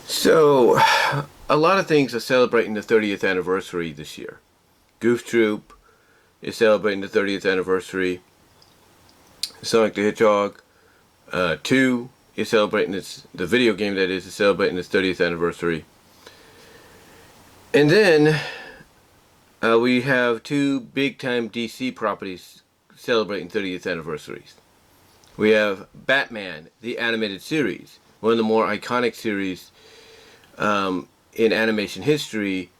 So, a lot of things are celebrating the 30th anniversary this year. Goof Troop is celebrating the 30th anniversary. Sonic the Hedgehog 2 is celebrating the video game that is celebrating its 30th anniversary. And then we have two big-time DC properties celebrating 30th anniversaries. We have Batman, the animated series, one of the more iconic series in animation history,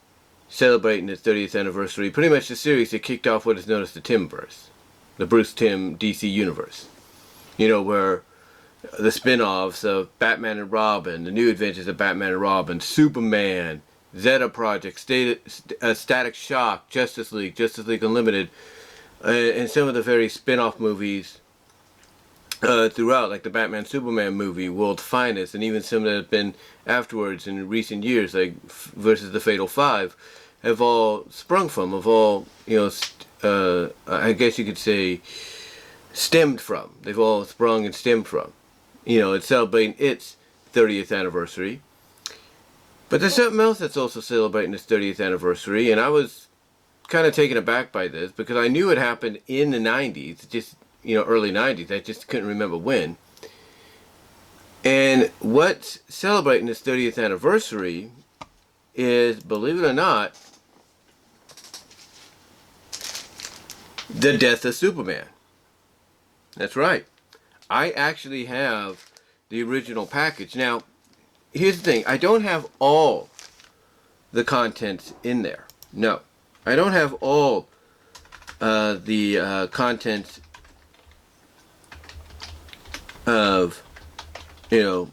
celebrating its 30th anniversary. Pretty much the series that kicked off what is known as the Timverse, the Bruce Timm DC universe. You know, where the spin-offs of Batman and Robin, the new adventures of Batman and Robin, Superman, Zeta Project, Static Shock, Justice League Unlimited, and some of the very spin-off movies throughout, like the Batman Superman movie, World's Finest, and even some that have been afterwards in recent years, like versus the Fatal Five, have all sprung from, have all, I guess you could say, stemmed from. They've all sprung and stemmed from. It's celebrating its 30th anniversary. But there's something else that's also celebrating its 30th anniversary, and I was kind of taken aback by this because I knew it happened in the 90s, just early 90s. I just couldn't remember when. And what's celebrating its 30th anniversary is, believe it or not, the death of Superman. That's right. I actually have the original package. Now, here's the thing. I don't have all the contents in there. No. I don't have all the contents of of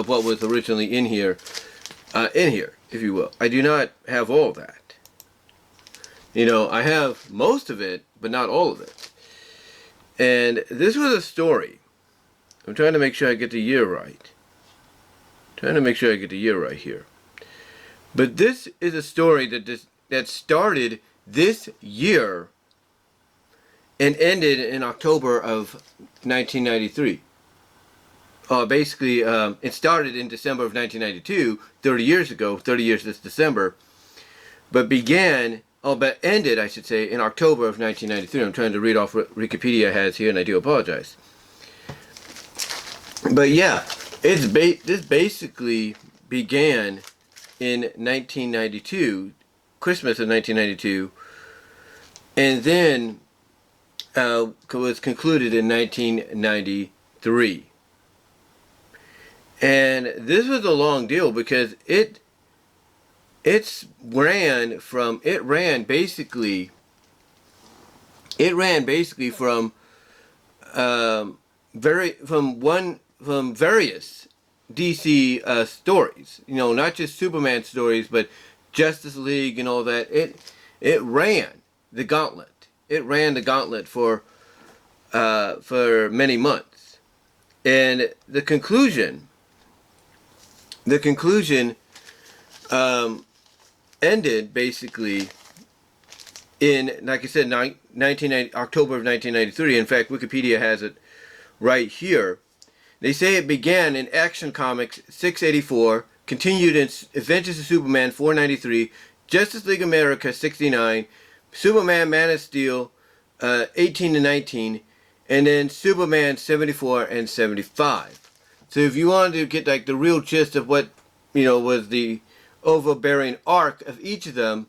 what was originally in here, if you will. I do not have all that. I have most of it, but not all of it. And this was a story. I'm trying to make sure I get the year right. Here. But this is a story that started this year and ended in October of 1993. Basically, it started in December of 1992, 30 years ago, 30 years this December, but ended, I should say, in October of 1993. I'm trying to read off what Wikipedia has here, and I do apologize. But yeah, this basically began in 1992, Christmas of 1992, and then was concluded in 1993. And this was a long deal because it ran basically from various DC stories. Not just Superman stories, but Justice League and all that. It ran the gauntlet. It ran the gauntlet for many months, and the conclusion ended basically in, like I said, October of 1993. In fact, Wikipedia has it right here. They say it began in Action Comics 684, continued in Adventures of Superman 493, Justice League America 69, Superman Man of Steel 18 to 19, and then Superman 74 and 75. So if you wanted to get like the real gist of what was the overbearing arc of each of them,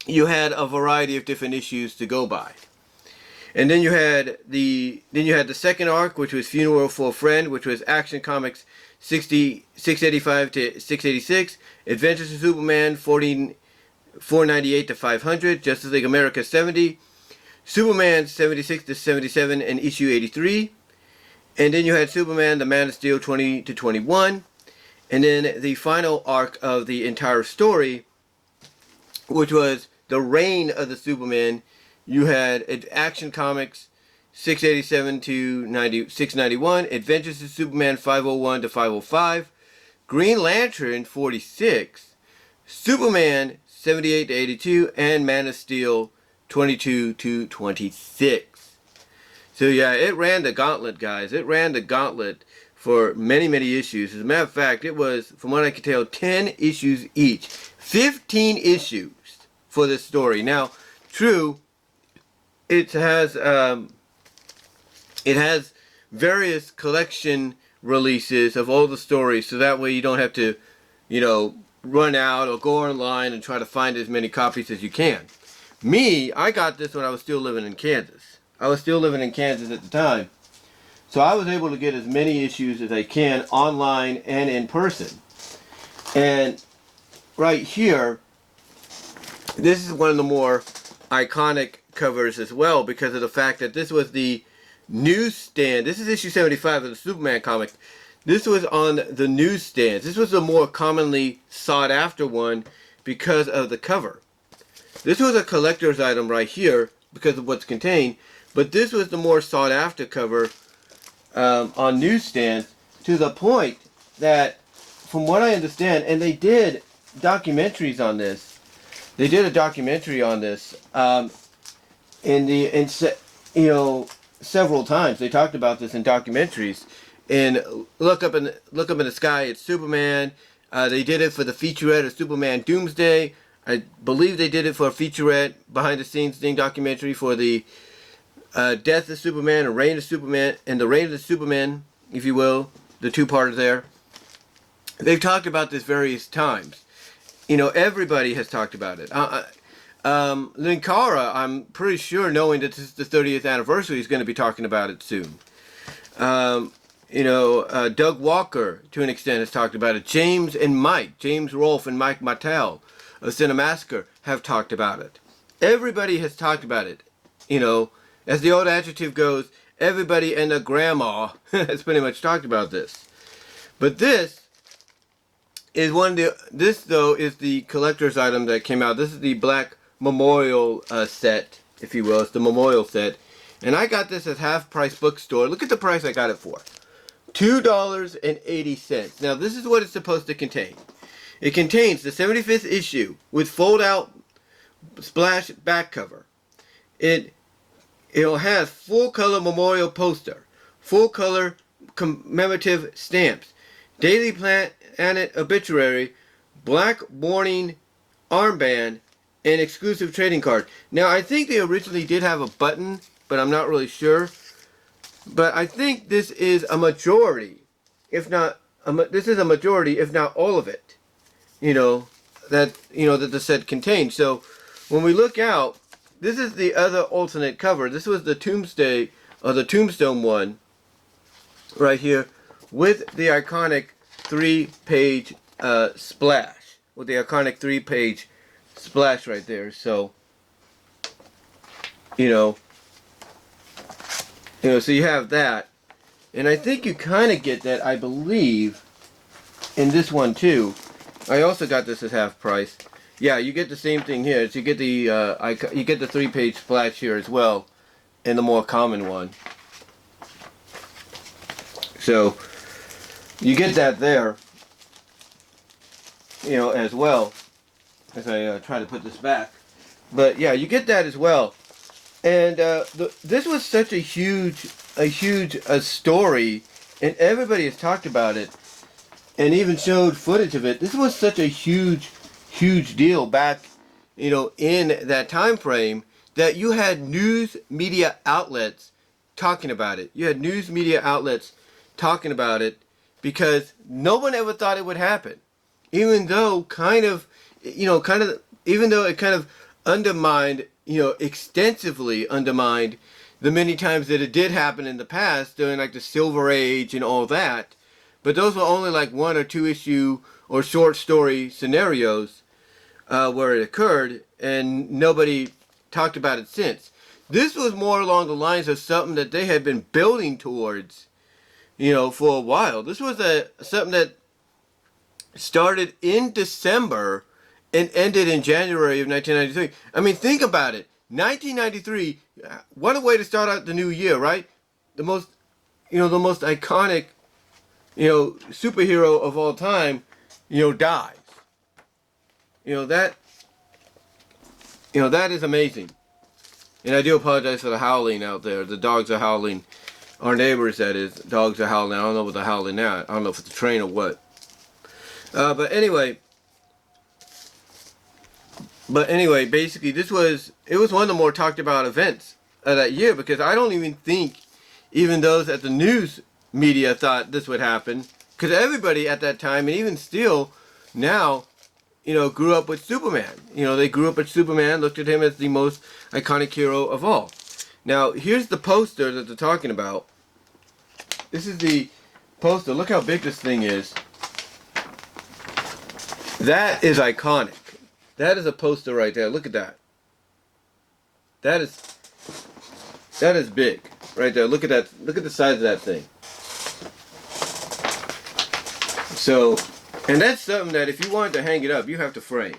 you had a variety of different issues to go by. And then you had the second arc, which was Funeral for a Friend, which was Action Comics 685 to 686, Adventures of Superman 498 to 500, Justice League America 70, Superman 76 to 77 and issue 83, and then you had Superman the Man of Steel 20 to 21, and then the final arc of the entire story, which was the reign of the Superman. You had Action Comics 687 to 691, Adventures of Superman 501 to 505, Green Lantern 46, Superman 78 to 82, and Man of Steel 22 to 26. So yeah, it ran the gauntlet, guys. It ran the gauntlet for many, many issues. As a matter of fact, it was, from what I can tell, 10 issues each. 15 issues for this story. Now, true, it has various collection releases of all the stories, so that way you don't have to, run out or go online and try to find as many copies as you can. Me, I got this when I was still living in Kansas. I was still living in Kansas at the time. So I was able to get as many issues as I can online and in person. And right here, this is one of the more iconic covers as well, because of the fact that this was the newsstand. This is issue 75 of the Superman comic. This was on the newsstands. This was the more commonly sought after one because of the cover. This was a collector's item right here because of what's contained, but this was the more sought after cover on newsstands, to the point that, from what I understand, and they did documentaries on this. They did a documentary on this several times. They talked about this in documentaries. And look up in the sky, it's Superman. They did it for the featurette of Superman Doomsday. I believe they did it for a featurette behind the scenes thing documentary for the Death of Superman and Reign of Superman, and the Reign of the Superman, if you will, the two-parter there. They've talked about this various times. Everybody has talked about it. Linkara, I'm pretty sure, knowing that this is the 30th anniversary, is going to be talking about it soon. Doug Walker, to an extent, has talked about it. James Rolfe and Mike Martell of Cinemassacre have talked about it. Everybody has talked about it. As the old adjective goes, everybody and their grandma has pretty much talked about this. But this is this though is the collector's item that came out. This is the Black Memorial set, if you will. It's the Memorial set. And I got this at Half Price Bookstore. Look at the price I got it for. $2.80. Now this is what it's supposed to contain. It contains the 75th issue with fold-out splash back cover. It has full-color memorial poster, full-color commemorative stamps, Daily Planet obituary, black warning armband, and exclusive trading card. Now I think they originally did have a button, but I'm not really sure. But I think this is a majority, if not all of it. That the set contains. So when we look out, this is the other alternate cover. This was the Tombstone one right here with the iconic 3-page splash. With the iconic 3-page splash right there. So so you have that. And I think you kind of get that, I believe, in this one too. I also got this at half price. Yeah, you get the same thing here. So you get the 3-page splash here as well, in the more common one. So you get that there, as well. As I try to put this back, but yeah, you get that as well. And this was such a huge story, and everybody has talked about it, and even showed footage of it. This was such a huge deal back, in that time frame, that you had news media outlets talking about it. You had news media outlets talking about it because no one ever thought it would happen, even though even though it kind of undermined, extensively undermined the many times that it did happen in the past during like the Silver Age and all that. But those were only like 1 or 2 issue or short story scenarios where it occurred, and nobody talked about it since. This was more along the lines of something that they had been building towards, for a while. This was something that started in December and ended in January of 1993. I mean, think about it. 1993, what a way to start out the new year, right? The most iconic, superhero of all time, dies. That is amazing. And I do apologize for the howling out there. The dogs are howling Our neighbors, that is. Dogs are howling. I don't know what they're howling now. I don't know if it's a train or what. But anyway, basically, it was one of the more talked about events of that year, because I don't even think even those at the news media thought this would happen, because everybody at that time, and even still now, grew up with Superman. They grew up with Superman, looked at him as the most iconic hero of all. Now, here's the poster that they're talking about. This is the poster. Look how big this thing is. That is iconic. That is a poster right there. Look at that. That is big right there. Look at that. Look at the size of that thing. So, and that's something that if you wanted to hang it up, you have to frame.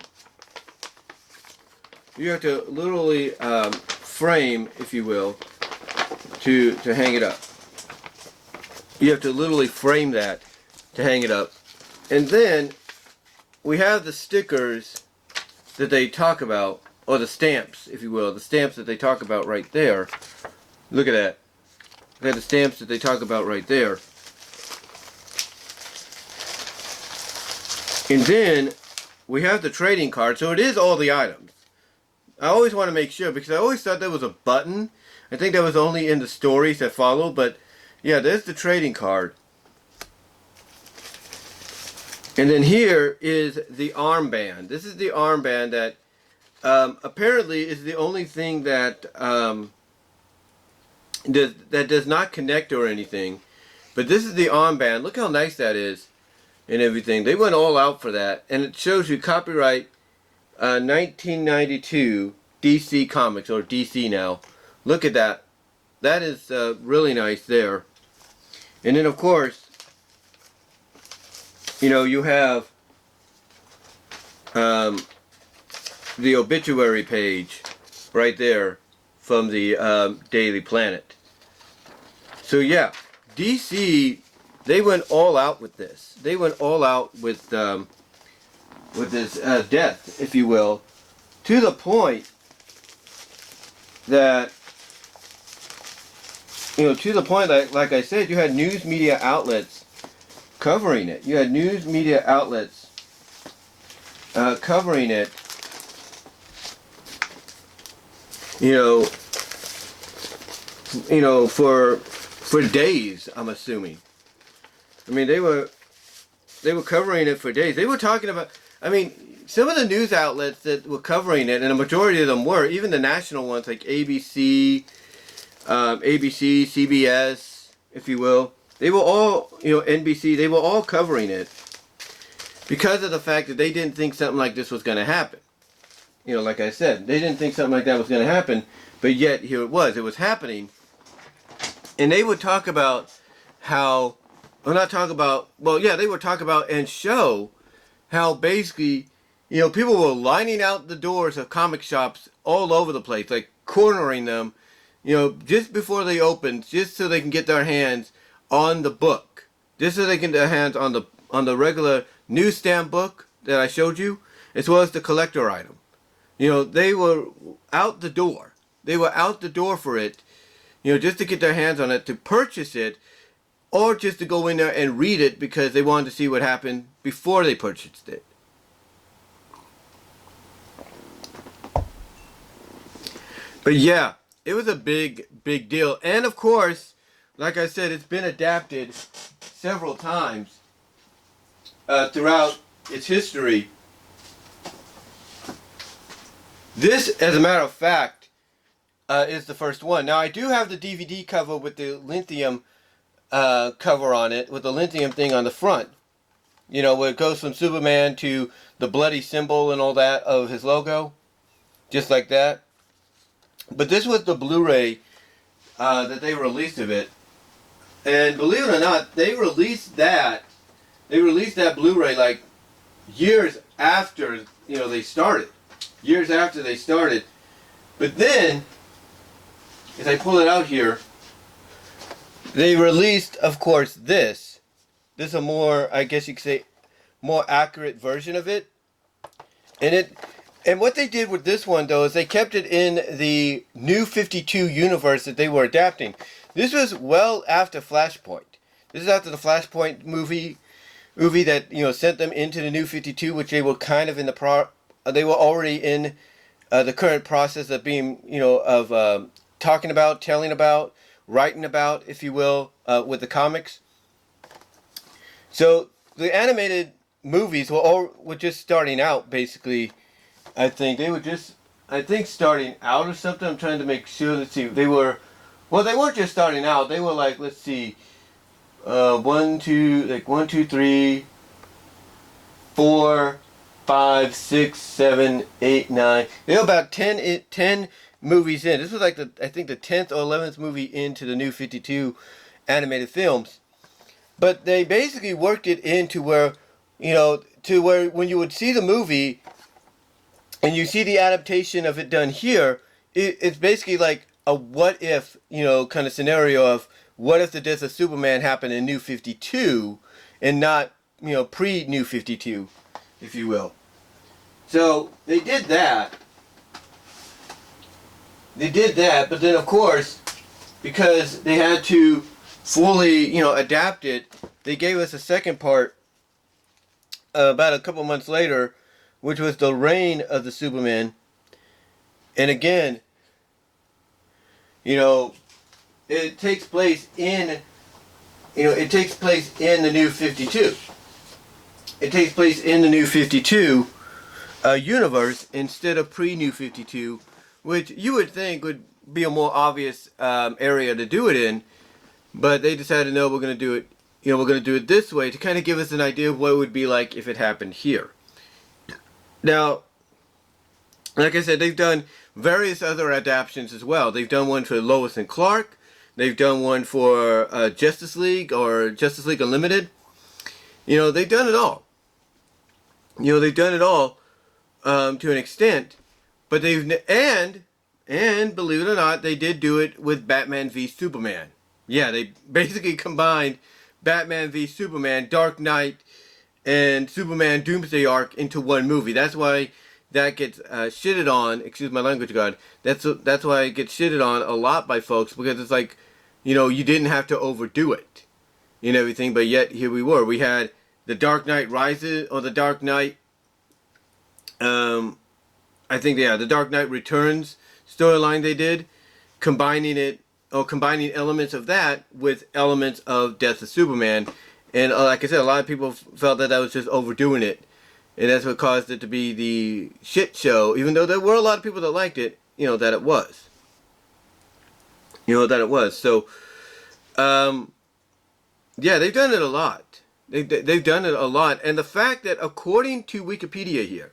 You have to literally frame, if you will, to hang it up. You have to literally frame that to hang it up. And then we have the stickers that they talk about, or the stamps, if you will, the stamps that they talk about right there. Look at that. Look at the stamps that they talk about right there. And then we have the trading card, so it is all the items. I always want to make sure, because I always thought there was a button. I think that was only in the stories that follow, but yeah, there's the trading card. And then here is the armband. This is the armband that apparently is the only thing that that does not connect or anything. But this is the armband. Look how nice that is and everything. They went all out for that. And it shows you copyright 1992 DC Comics, or DC now. Look at that. That is really nice there. And then of course, you have the obituary page right there from the Daily Planet. So yeah, DC, they went all out with this. They went all out with this death, if you will, to the point that, like I said, you had news media outlets covering it. You had news media outlets covering it, for days, I'm assuming. I mean, they were covering it for days. They were talking about, some of the news outlets that were covering it, and a majority of them were, even the national ones like ABC, CBS, if you will, they were all, NBC, they were all covering it because of the fact that they didn't think something like this was going to happen. Like I said, they didn't think something like that was going to happen, but yet here it was happening. And they would talk about how, they would talk about and show how basically, people were lining out the doors of comic shops all over the place, like cornering them, just before they opened, just so they can get their hands on the book, just so they can get their hands on the regular newsstand book that I showed you, as well as the collector item. They were out the door. They were out the door for it, just to get their hands on it, to purchase it, or just to go in there and read it because they wanted to see what happened before they purchased it. But yeah, it was a big deal. And of course, like I said, it's been adapted several times throughout its history. This, as a matter of fact, is the first one. Now, I do have the DVD cover with the lithium cover on it, with the lithium thing on the front. Where it goes from Superman to the bloody symbol and all that of his logo. Just like that. But this was the Blu-ray that they released of it. And believe it or not, they released that Blu-ray like years after, they started. Years after they started. But then, as I pull it out here, they released, of course, this. This is a more, I guess you could say, more accurate version of it. And what they did with this one, though, is they kept it in the New 52 universe that they were adapting. This was well after Flashpoint. This is after the Flashpoint movie that, you know, sent them into the New 52, which they were kind of in the they were already in the current process of being, you know, of talking about, telling about, writing about, if you will, with the comics. So the animated movies were just starting out, basically. I think they were just, starting out or something. I'm trying to make sure. Let's see. They weren't just starting out. They were like, let's see, 1, 2, 3, 4, 5, 6, 7, 8, 9. They were about 10 movies in. This was like the 10th or 11th movie into the New 52 animated films. But they basically worked it into where, you know, to where when you would see the movie and you see the adaptation of it done here, it's basically like a what if, you know, kind of scenario of what if the death of Superman happened in New 52 and not, you know, pre-New 52, if you will. So they did that. But then of course, because they had to fully, you know, adapt it, they gave us a second part about a couple months later, which was the reign of the Superman. And again, you know, it takes place in the New 52. It takes place in the New 52 universe instead of pre-New 52, which you would think would be a more obvious area to do it in, but they decided, no, we're going to do it. You know, we're going to do it this way to kind of give us an idea of what it would be like if it happened here. Now, like I said, they've done various other adaptations as well. They've done one for Lois and Clark. They've done one for Justice League or Justice League Unlimited. You know, they've done it all. You know, they've done it all to an extent. But and believe it or not, they did do it with Batman v Superman. Yeah, they basically combined Batman v Superman, Dark Knight, and Superman Doomsday Arc into one movie. That's why that gets shitted on. Excuse my language, God. That's why it gets shitted on a lot by folks, because it's like, you know, you didn't have to overdo it and everything, but yet here we were. We had the Dark Knight Rises, or the Dark Knight, the Dark Knight Returns storyline they did, combining elements of that with elements of Death of Superman. And like I said, a lot of people felt that was just overdoing it. And that's what caused it to be the shit show, even though there were a lot of people that liked it, you know, that it was. So, yeah, they've done it a lot. They've done it a lot. And the fact that according to Wikipedia here,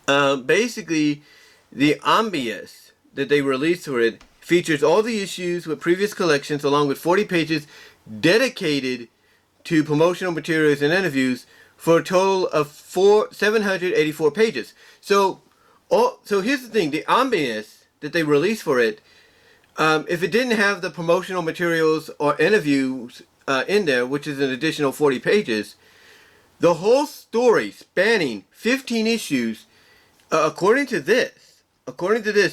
basically the Armband that they released for it features all the issues with previous collections, along with 40 pages dedicated to promotional materials and interviews, for a total of 784 pages. So here's the thing: the Armband that they released for it, if it didn't have the promotional materials or interviews in there, which is an additional 40 pages, the whole story spanning 15 issues, according to this,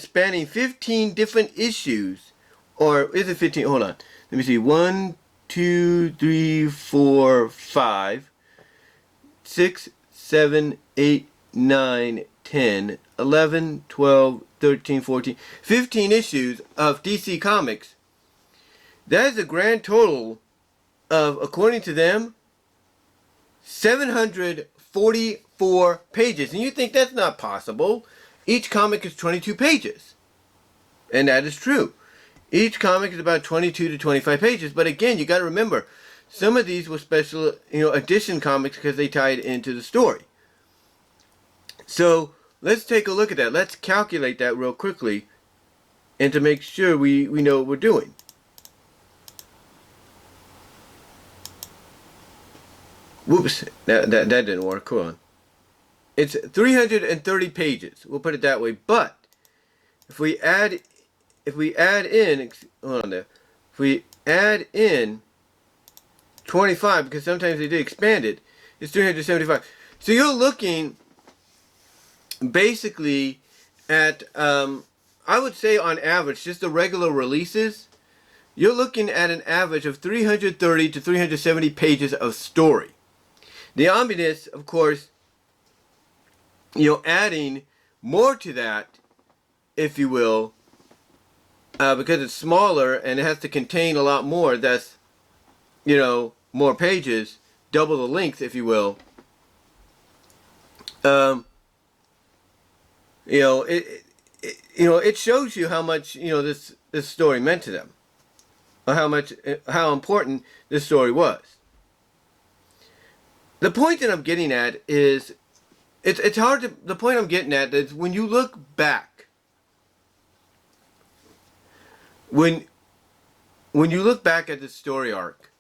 spanning 15 different issues, or is it 15? Hold on. Let me see. 1, 2, 3, 4, 5, 6, 7, 8, 9, 10, 11, 12, 13, 14, 15 issues of DC Comics. That is a grand total of, according to them, 744 pages. And you think that's not possible. Each comic is 22 pages. And that is true. Each comic is about 22 to 25 pages. But again, you got to remember, some of these were special, edition comics because they tied into the story. So let's take a look at that. Let's calculate that real quickly, and to make sure we know what we're doing. Whoops, that didn't work. Hold on. It's 330 pages. We'll put it that way. But if we add in, hold on there. If we add in 25, because sometimes they did expand it, it's 375. So you're looking basically at I would say on average, just the regular releases, you're looking at an average of 330 to 370 pages of story. The omnibus, of course, adding more to that, if you will, because it's smaller and it has to contain a lot more. That's, more pages, double the length, if you will. It shows you how much this story meant to them, or how important this story was. The point that I'm getting at is, it's hard to. The point I'm getting at is when you look back, when you look back at the story arc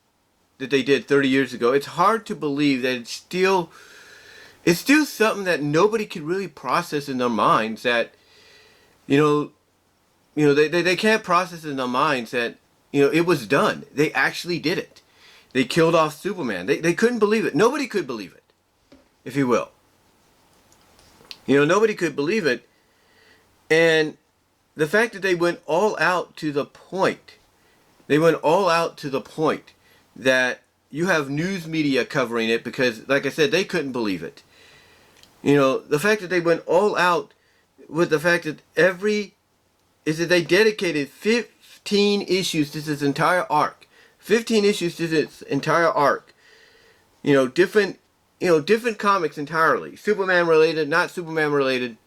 that they did 30 years ago, it's hard to believe that it's still something that nobody could really process in their minds. That they can't process in their minds that it was done. They actually did it. They killed off Superman. They couldn't believe it. Nobody could believe it, if you will. Nobody could believe it. And the fact that they went all out to the point, that you have news media covering it because, like I said, they couldn't believe it. The fact that they went all out with the fact that they dedicated 15 issues to this entire arc. 15 issues to this entire arc. Different comics entirely. Superman related, not Superman related.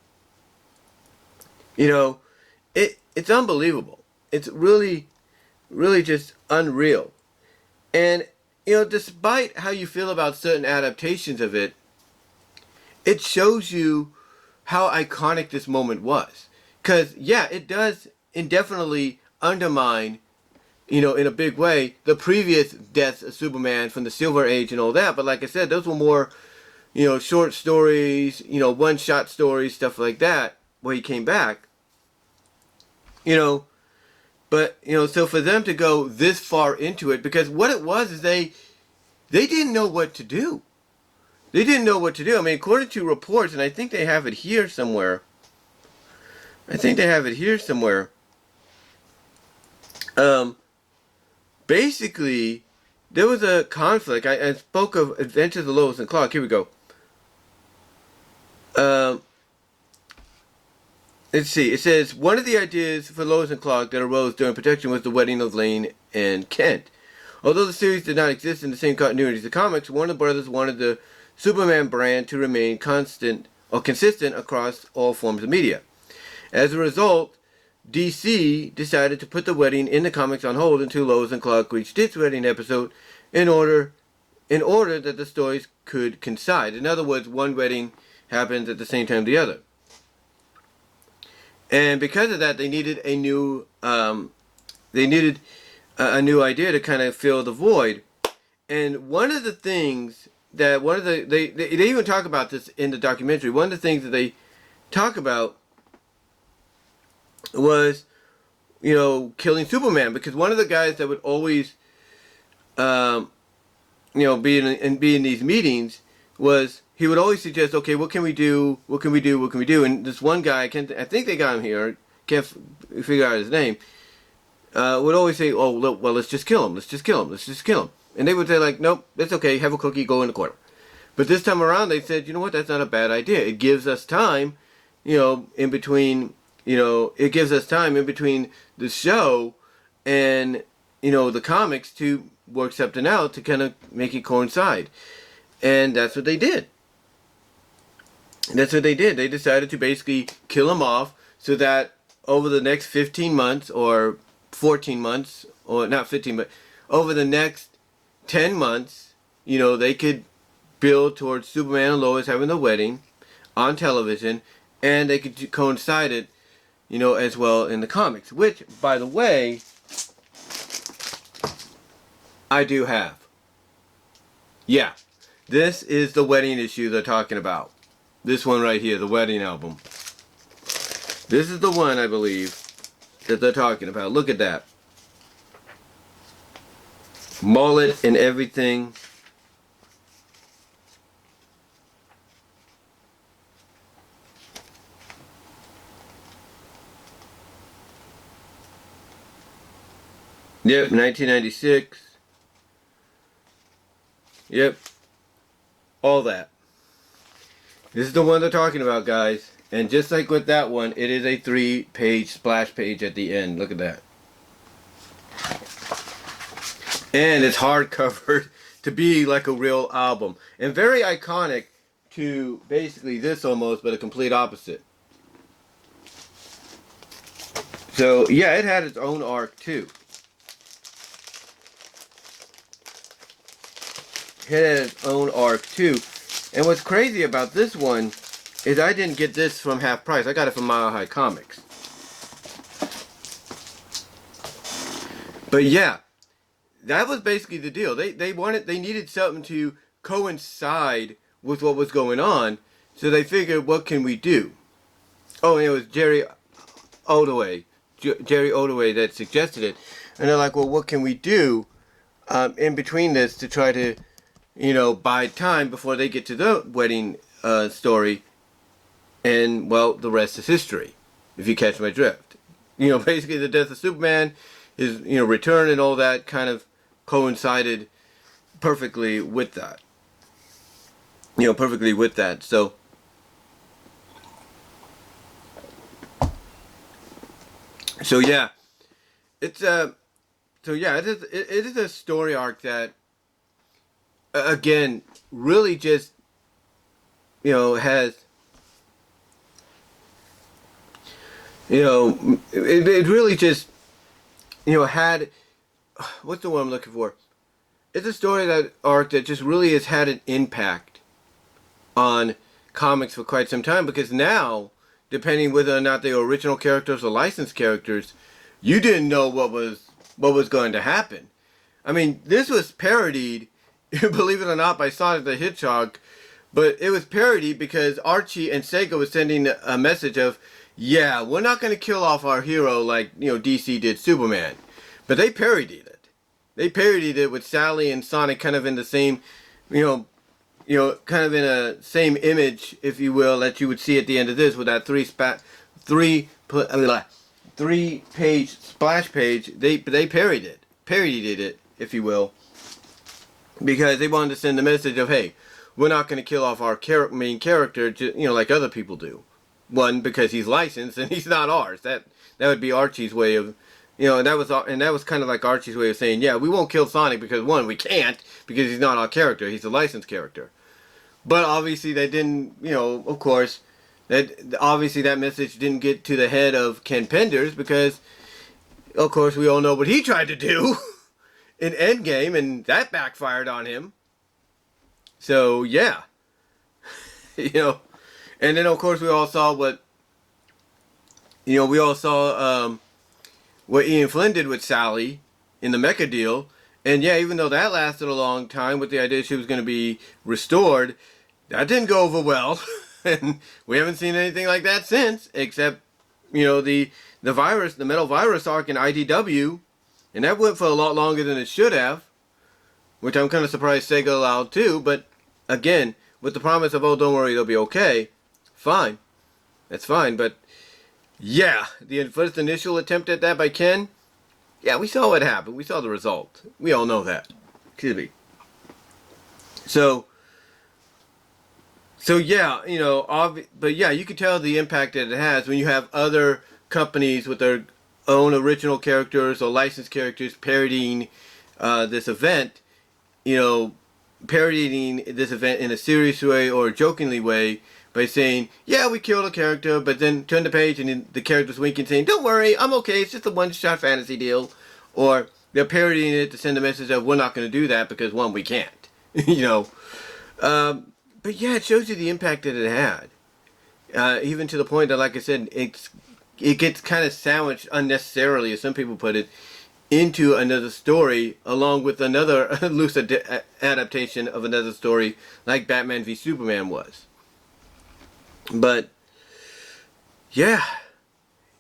It's unbelievable. It's really, really just unreal. And, despite how you feel about certain adaptations of it, it shows you how iconic this moment was. Because, yeah, it does indefinitely undermine, in a big way, the previous deaths of Superman from the Silver Age and all that. But like I said, those were more, short stories, one-shot stories, stuff like that, where he came back. But, so for them to go this far into it, because what it was is they didn't know what to do. They didn't know what to do. I mean, according to reports, and I think they have it here somewhere. Basically, there was a conflict. I spoke of Adventures of Lois and Clark. Here we go. Let's see. It says, one of the ideas for Lois and Clark that arose during production was the wedding of Lane and Kent. Although the series did not exist in the same continuity as the comics, Warner Brothers wanted the Superman brand to remain consistent across all forms of media. As a result, DC decided to put the wedding in the comics on hold until Lois and Clark reached its wedding episode in order that the stories could coincide. In other words, one wedding happens at the same time the other. And because of that, they needed a new idea to kind of fill the void. And one of the things that they even talk about this in the documentary. One of the things that they talk about was, killing Superman, because one of the guys that would always, be in these meetings was, he would always suggest, okay, what can we do? And this one guy, I think they got him here, can't figure out his name, would always say, oh, well, let's just kill him. And they would say, like, nope, that's okay, have a cookie, go in the corner. But this time around, they said, you know what, that's not a bad idea. It gives us time, in between, the show and, the comics to work something out to kind of make it coincide. And that's what they did. They decided to basically kill him off so that over the next 15 months or 14 months, or not 15, but over the next 10 months, they could build towards Superman and Lois having the wedding on television, and they could coincide it, as well in the comics, which, by the way, I do have. Yeah, this is the wedding issue they're talking about. This one right here, the wedding album. This is the one, I believe, that they're talking about. Look at that. Mullet and everything. Yep, 1996. Yep, all that. This is the one they're talking about, guys. And just like with that one, it is a 3-page splash page at the end. Look at that. And it's hardcover to be like a real album. And very iconic to basically this almost, but a complete opposite. So, yeah, it had its own arc too. It had its own arc too. And what's crazy about this one is I didn't get this from half price. I got it from Mile High Comics. But yeah, that was basically the deal. They needed something to coincide with what was going on, so they figured, what can we do? Oh, and it was Jerry Oldaway that suggested it, and they're like, well, what can we do in between this to try to, buy time before they get to the wedding story? And well, the rest is history, if you catch my drift. Basically the death of Superman, his return and all that kind of coincided perfectly with that. Perfectly with that. So yeah, it is a story arc that again really just has it really just had, what's the word I'm looking for? It's a story that arc that just really has had an impact on comics for quite some time, because now, depending whether or not they were original characters or licensed characters, you didn't know what was going to happen. I mean, this was parodied, believe it or not, by Sonic the Hedgehog, but it was parodied because Archie and Sega was sending a message of, yeah, we're not going to kill off our hero like DC did Superman, but they parodied it. They parodied it with Sally and Sonic kind of in the same, kind of in a same image, if you will, that you would see at the end of this with that three-page splash page. They parodied it, if you will, because they wanted to send the message of, hey, we're not going to kill off our main character, like other people do. One, because he's licensed and he's not ours. That would be Archie's way of, and that was kind of like Archie's way of saying, yeah, we won't kill Sonic because one, we can't, because he's not our character. He's a licensed character. But obviously they didn't, of course, that message didn't get to the head of Ken Penders, because, of course, we all know what he tried to do in Endgame, and that backfired on him. So yeah, and then of course we all saw what Ian Flynn did with Sally in the Mecha deal. And yeah, even though that lasted a long time with the idea she was going to be restored, that didn't go over well. And we haven't seen anything like that since, except, the metal virus arc in IDW. And that went for a lot longer than it should have, which I'm kind of surprised Sega allowed too. But again, with the promise of, oh, don't worry, they'll be okay. Fine. That's fine. But yeah, the first initial attempt at that by Ken, yeah, we saw what happened. We saw the result. We all know that. Excuse me. So yeah, but yeah, you can tell the impact that it has when you have other companies with their own original characters or licensed characters parodying this event, parodying this event in a serious way or a jokingly way by saying, yeah, we killed a character, but then turn the page and the character's winking saying, don't worry, I'm okay, it's just a one-shot fantasy deal. Or they're parodying it to send a message of, we're not going to do that because, one, we can't. But yeah, it shows you the impact that it had. Even to the point that, like I said, it gets kind of sandwiched unnecessarily, as some people put it, into another story, along with another loose adaptation of another story, like Batman v Superman was. But yeah,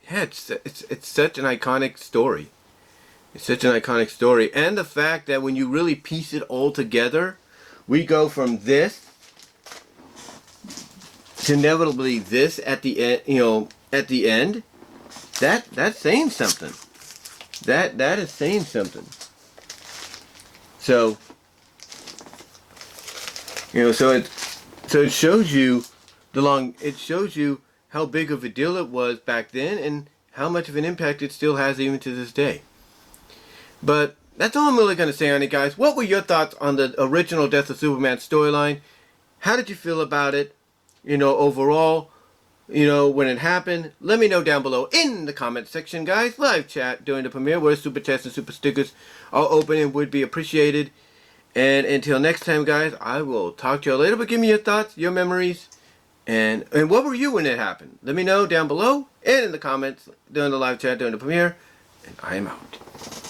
it's such an iconic story. It's such an iconic story, and the fact that when you really piece it all together, we go from this to inevitably this at the end. At the end, that's saying something. That is saying something. So, you know, so it shows you it shows you how big of a deal it was back then and how much of an impact it still has even to this day. But that's all I'm really going to say on it, guys. What were your thoughts on the original Death of Superman storyline? How did you feel about it? You know, overall, you know, when it happened, let me know down below in the comment section, guys. Live chat during the premiere where super chats and super stickers are open and would be appreciated. And until next time, guys, I will talk to you later. But give me your thoughts, your memories, and what were you when it happened? Let me know down below and in the comments during the live chat during the premiere. And I am out.